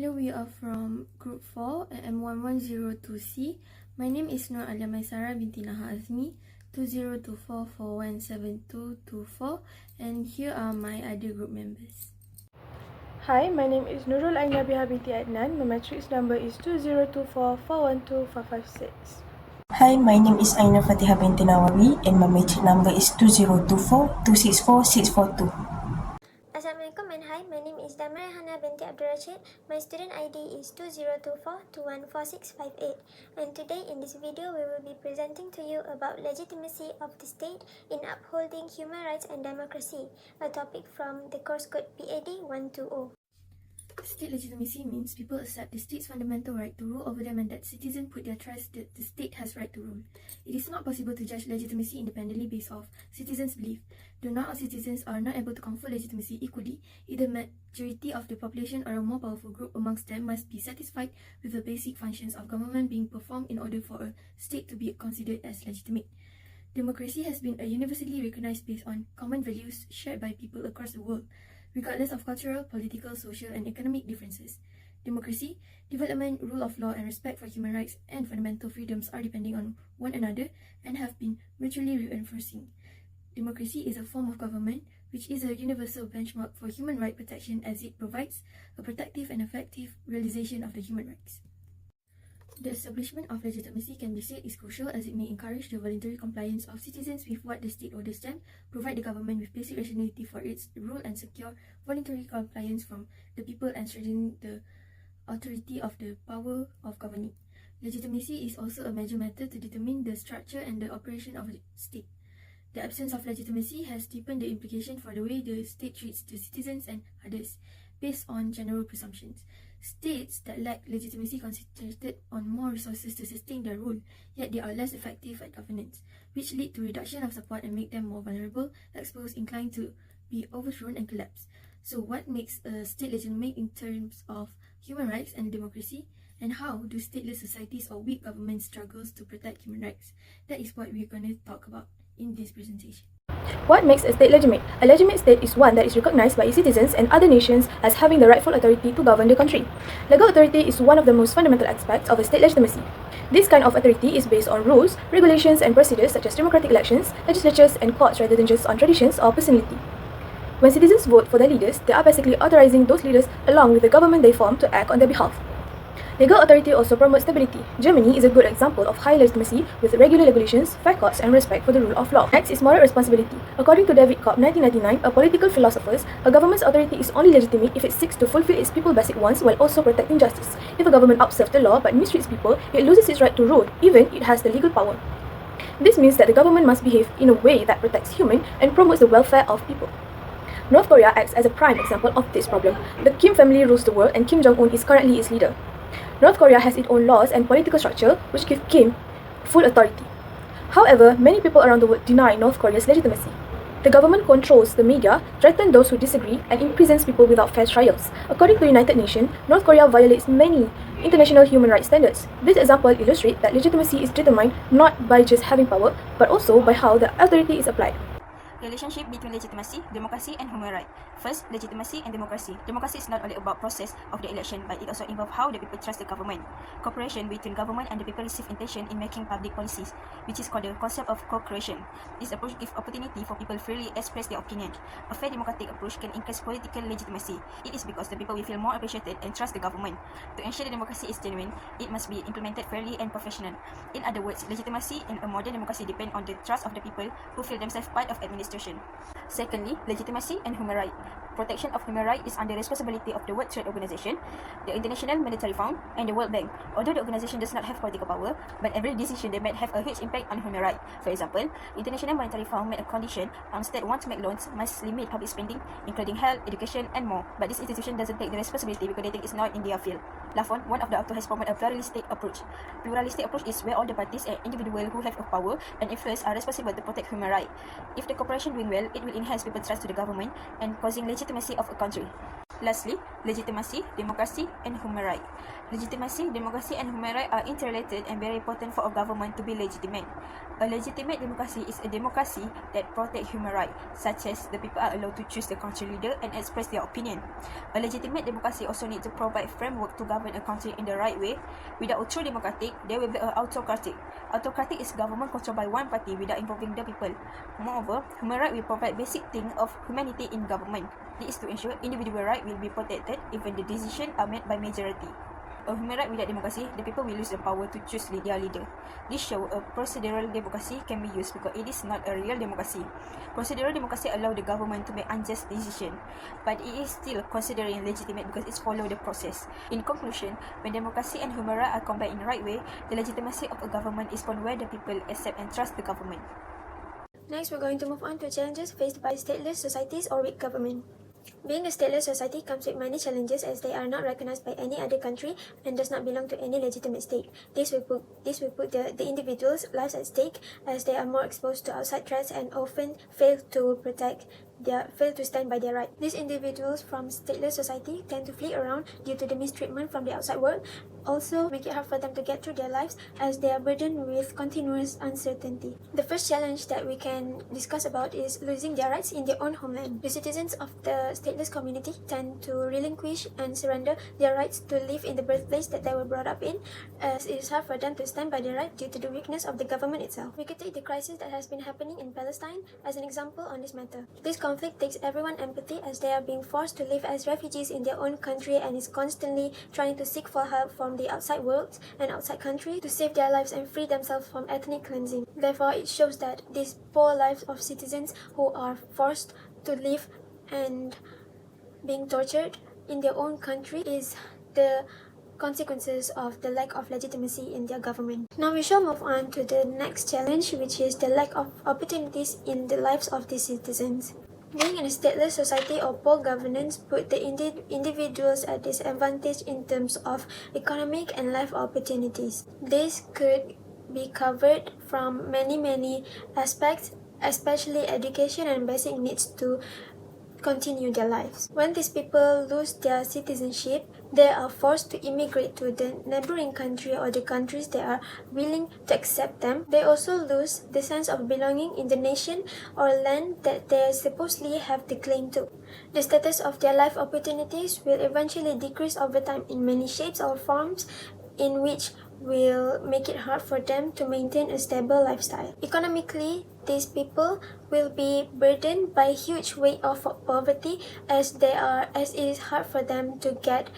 Here we are from Group 4 at M1102C. My name is Nur Alia Maisara binti Naha Azmi, 2024417224, and here are my other group members. Hi, my name is Nurul Aina Biha binti Adnan. My matrix number is 2024412556. Hi, my name is Aina Fatiha binti Nawawi and my matrix number is 2024264642. Assalamualaikum and hi, my name is Damra Hana binti Abdul Rashid. My student ID is 2024214658, and today in this video we will be presenting to you about legitimacy of the state in upholding human rights and democracy, a topic from the course code PAD 120. State legitimacy means people accept the state's fundamental right to rule over them and that citizens put their trust that the state has right to rule. It is not possible to judge legitimacy independently based off citizens' belief. Though not all citizens are not able to confer legitimacy equally, either majority of the population or a more powerful group amongst them must be satisfied with the basic functions of government being performed in order for a state to be considered as legitimate. Democracy has been a universally recognized based on common values shared by people across the world, regardless of cultural, political, social, and economic differences. Democracy, development, rule of law, and respect for human rights and fundamental freedoms are depending on one another and have been mutually reinforcing. Democracy is a form of government which is a universal benchmark for human right protection as it provides a protective and effective realization of the human rights. The establishment of legitimacy can be said is crucial as it may encourage the voluntary compliance of citizens with what the state orders them, provide the government with basic rationality for its rule and secure voluntary compliance from the people and strengthen the authority of the power of governing. Legitimacy is also a major matter to determine the structure and the operation of the state. The absence of legitimacy has deepened the implication for the way the state treats the citizens and others, based on general presumptions. States that lack legitimacy concentrated on more resources to sustain their rule, yet they are less effective at governance, which lead to reduction of support and make them more vulnerable, exposed, inclined to be overthrown and collapse. So what makes a state legitimate in terms of human rights and democracy? And how do stateless societies or weak governments struggles to protect human rights? That is what we're going to talk about in this presentation. What makes a state legitimate? A legitimate state is one that is recognized by its citizens and other nations as having the rightful authority to govern the country. Legal authority is one of the most fundamental aspects of a state legitimacy. This kind of authority is based on rules, regulations, and procedures such as democratic elections, legislatures, and courts rather than just on traditions or personality. When citizens vote for their leaders, they are basically authorizing those leaders along with the government they form to act on their behalf. Legal authority also promotes stability. Germany is a good example of high legitimacy with regular regulations, fair courts, and respect for the rule of law. Next is moral responsibility. According to David Cobb, 1999, a political philosopher, a government's authority is only legitimate if it seeks to fulfill its people's basic wants while also protecting justice. If a government observes the law but mistreats people, it loses its right to rule, even if it has the legal power. This means that the government must behave in a way that protects human and promotes the welfare of people. North Korea acts as a prime example of this problem. The Kim family rules the world and Kim Jong-un is currently its leader. North Korea has its own laws and political structure which give Kim full authority. However, many people around the world deny North Korea's legitimacy. The government controls the media, threatens those who disagree, and imprisons people without fair trials. According to the United Nations, North Korea violates many international human rights standards. This example illustrates that legitimacy is determined not by just having power, but also by how the authority is applied. Relationship between legitimacy, democracy, and human right. First, legitimacy and democracy. Democracy is not only about process of the election, but it also involves how the people trust the government. Cooperation between government and the people receive intention in making public policies, which is called the concept of co-creation. This approach gives opportunity for people freely express their opinion. A fair democratic approach can increase political legitimacy. It is because the people will feel more appreciated and trust the government. To ensure the democracy is genuine, it must be implemented fairly and professional. In other words, legitimacy in a modern democracy depends on the trust of the people who feel themselves part of administration. Secondly, legitimacy and human right. Protection of human rights is under responsibility of the World Trade Organization, the International Monetary Fund, and the World Bank. Although the organization does not have political power, but every decision they make have a huge impact on human rights. For example, International Monetary Fund made a condition states want to make loans must limit public spending, including health, education, and more. But this institution doesn't take the responsibility because they think it's not in their field. Last one of the authors has promoted a pluralistic approach. Pluralistic approach is where all the parties and individuals who have power and influence are responsible to protect human rights. If the cooperation doing well, it will enhance people's trust to the government and causing legitimacy of a country. Lastly, legitimacy, democracy, and human right. Legitimacy, democracy, and human right are interrelated and very important for a government to be legitimate. A legitimate democracy is a democracy that protects human rights, such as the people are allowed to choose the country leader and express their opinion. A legitimate democracy also needs to provide framework to govern a country in the right way. Without a true democratic, there will be an autocratic. Autocratic is government controlled by one party without involving the people. Moreover, human right will provide basic things of humanity in government. This is to ensure individual right will be protected even the decisions are made by majority. A human right without democracy, the people will lose the power to choose their leader. This shows a procedural democracy can be used because it is not a real democracy. Procedural democracy allows the government to make unjust decisions, but it is still considered legitimate because it follows the process. In conclusion, when democracy and human rights are combined in the right way, the legitimacy of a government is found where the people accept and trust the government. Next, we're going to move on to challenges faced by stateless societies or weak government. Being a stateless society comes with many challenges as they are not recognized by any other country and does not belong to any legitimate state. This will put the individual's lives at stake as they are more exposed to outside threats and often fail to stand by their right. These individuals from stateless society tend to flee around due to the mistreatment from the outside world, also make it hard for them to get through their lives as they are burdened with continuous uncertainty. The first challenge that we can discuss about is losing their rights in their own homeland. The citizens of the stateless community tend to relinquish and surrender their rights to live in the birthplace that they were brought up in, as it is hard for them to stand by their right due to the weakness of the government itself. We could take the crisis that has been happening in Palestine as an example on this matter. This conflict takes everyone empathy as they are being forced to live as refugees in their own country and is constantly trying to seek for help from the outside world and outside country to save their lives and free themselves from ethnic cleansing. Therefore, it shows that these poor lives of citizens who are forced to live and being tortured in their own country is the consequences of the lack of legitimacy in their government. Now we shall move on to the next challenge, which is the lack of opportunities in the lives of these citizens. Being in a stateless society or poor governance put the individuals at disadvantage in terms of economic and life opportunities. This could be covered from many aspects, especially education and basic needs to continue their lives. When these people lose their citizenship, they are forced to immigrate to the neighboring country or the countries that are willing to accept them. They also lose the sense of belonging in the nation or land that they supposedly have the claim to. The status of their life opportunities will eventually decrease over time in many shapes or forms, in which will make it hard for them to maintain a stable lifestyle. Economically, these people will be burdened by a huge weight of poverty as it is hard for them to get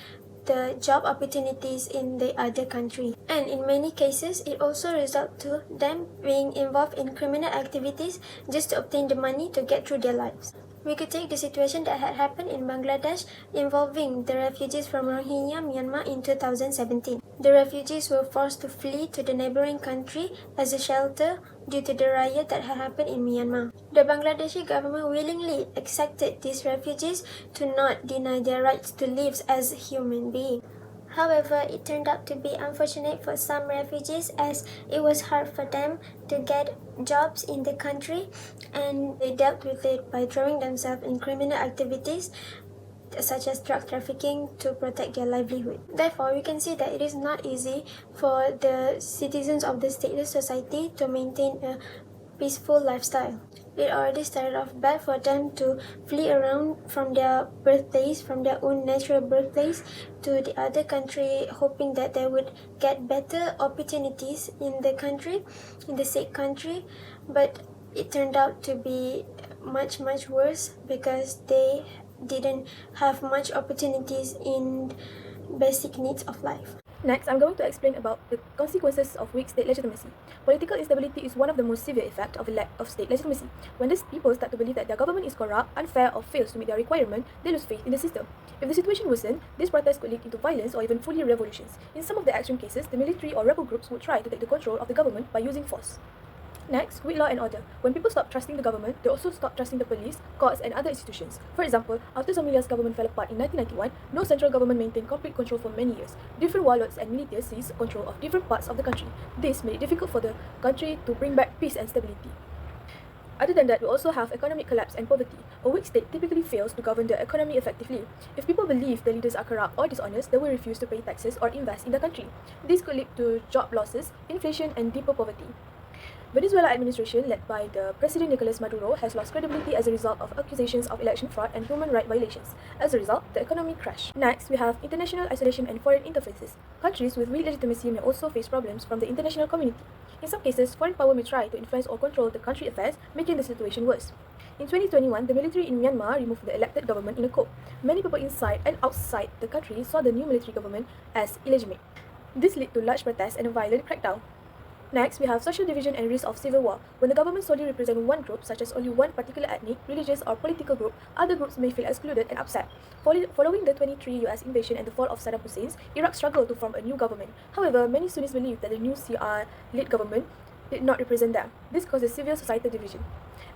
the job opportunities in the other country. And in many cases, it also results to them being involved in criminal activities just to obtain the money to get through their lives. We could take the situation that had happened in Bangladesh involving the refugees from Rohingya, Myanmar in 2017. The refugees were forced to flee to the neighboring country as a shelter due to the riot that had happened in Myanmar. The Bangladeshi government willingly accepted these refugees to not deny their rights to live as human beings. However, it turned out to be unfortunate for some refugees as it was hard for them to get jobs in the country, and they dealt with it by throwing themselves in criminal activities such as drug trafficking to protect their livelihood. Therefore, we can see that it is not easy for the citizens of the stateless society to maintain a peaceful lifestyle. It already started off bad for them to flee around from their birthplace, from their own natural birthplace, to the other country, hoping that they would get better opportunities in the country, in the said country. But it turned out to be much worse because they didn't have much opportunities in basic needs of life. Next, I'm going to explain about the consequences of weak state legitimacy. Political instability is one of the most severe effects of a lack of state legitimacy. When these people start to believe that their government is corrupt, unfair, or fails to meet their requirement, they lose faith in the system. If the situation worsens, these protests could lead into violence or even fully revolutions. In some of the extreme cases, the military or rebel groups would try to take the control of the government by using force. Next, weak law and order. When people stop trusting the government, they also stop trusting the police, courts, and other institutions. For example, after Somalia's government fell apart in 1991, no central government maintained complete control for many years. Different warlords and militias seized control of different parts of the country. This made it difficult for the country to bring back peace and stability. Other than that, we also have economic collapse and poverty. A weak state typically fails to govern the economy effectively. If people believe the leaders are corrupt or dishonest, they will refuse to pay taxes or invest in the country. This could lead to job losses, inflation, and deeper poverty. Venezuela administration, led by the President Nicolas Maduro, has lost credibility as a result of accusations of election fraud and human rights violations. As a result, the economy crashed. Next, we have international isolation and foreign interferences. Countries with weak legitimacy may also face problems from the international community. In some cases, foreign power may try to influence or control the country affairs, making the situation worse. In 2021, the military in Myanmar removed the elected government in a coup. Many people inside and outside the country saw the new military government as illegitimate. This led to large protests and a violent crackdown. Next, we have social division and risk of civil war. When the government solely represents one group, such as only one particular ethnic, religious, or political group, other groups may feel excluded and upset. Following the 2023 US invasion and the fall of Saddam Hussein, Iraq struggled to form a new government. However, many Sunnis believe that the new CR-led government did not represent them. This causes severe societal division.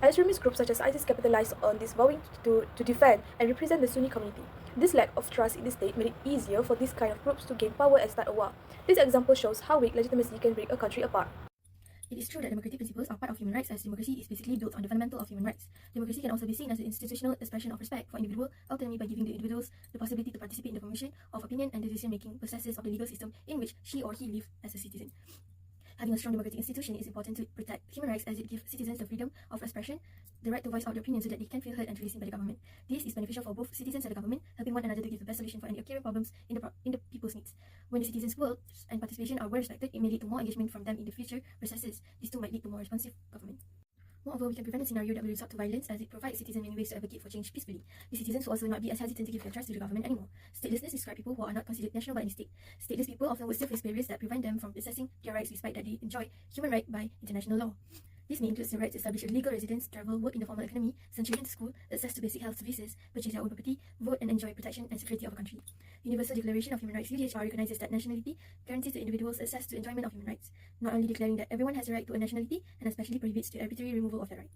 Extremist groups such as ISIS capitalized on this, vowing to defend and represent the Sunni community. This lack of trust in the state made it easier for these kind of groups to gain power and start a war. This example shows how weak legitimacy can break a country apart. It is true that democratic principles are part of human rights, as democracy is basically built on the fundamental of human rights. Democracy can also be seen as an institutional expression of respect for individual autonomy by giving the individuals the possibility to participate in the formation of opinion and the decision-making processes of the legal system in which she or he lives as a citizen. Having a strong democratic institution is important to protect human rights, as it gives citizens the freedom of expression, the right to voice out their opinions so that they can feel heard and feel seen by the government. This is beneficial for both citizens and the government, helping one another to give the best solution for any occurring problems in the people's needs. When the citizens' words and participation are well respected, it may lead to more engagement from them in the future processes. This too might lead to more responsive government. Moreover, we can prevent a scenario that will resort to violence, as it provides citizens many ways to advocate for change peacefully. The citizens will also not be as hesitant to give their trust to the government anymore. Statelessness describes people who are not considered national by any state. Stateless people often would still face barriers that prevent them from possessing their rights despite that they enjoy human rights by international law. This may include the right to establish a legal residence, travel, work in the formal economy, send children to school, access to basic health services, purchase their own property, vote and enjoy protection and security of a country. The Universal Declaration of Human Rights (UDHR) recognizes that nationality guarantees to individuals access to enjoyment of human rights, not only declaring that everyone has a right to a nationality and especially prohibits the arbitrary removal of that right.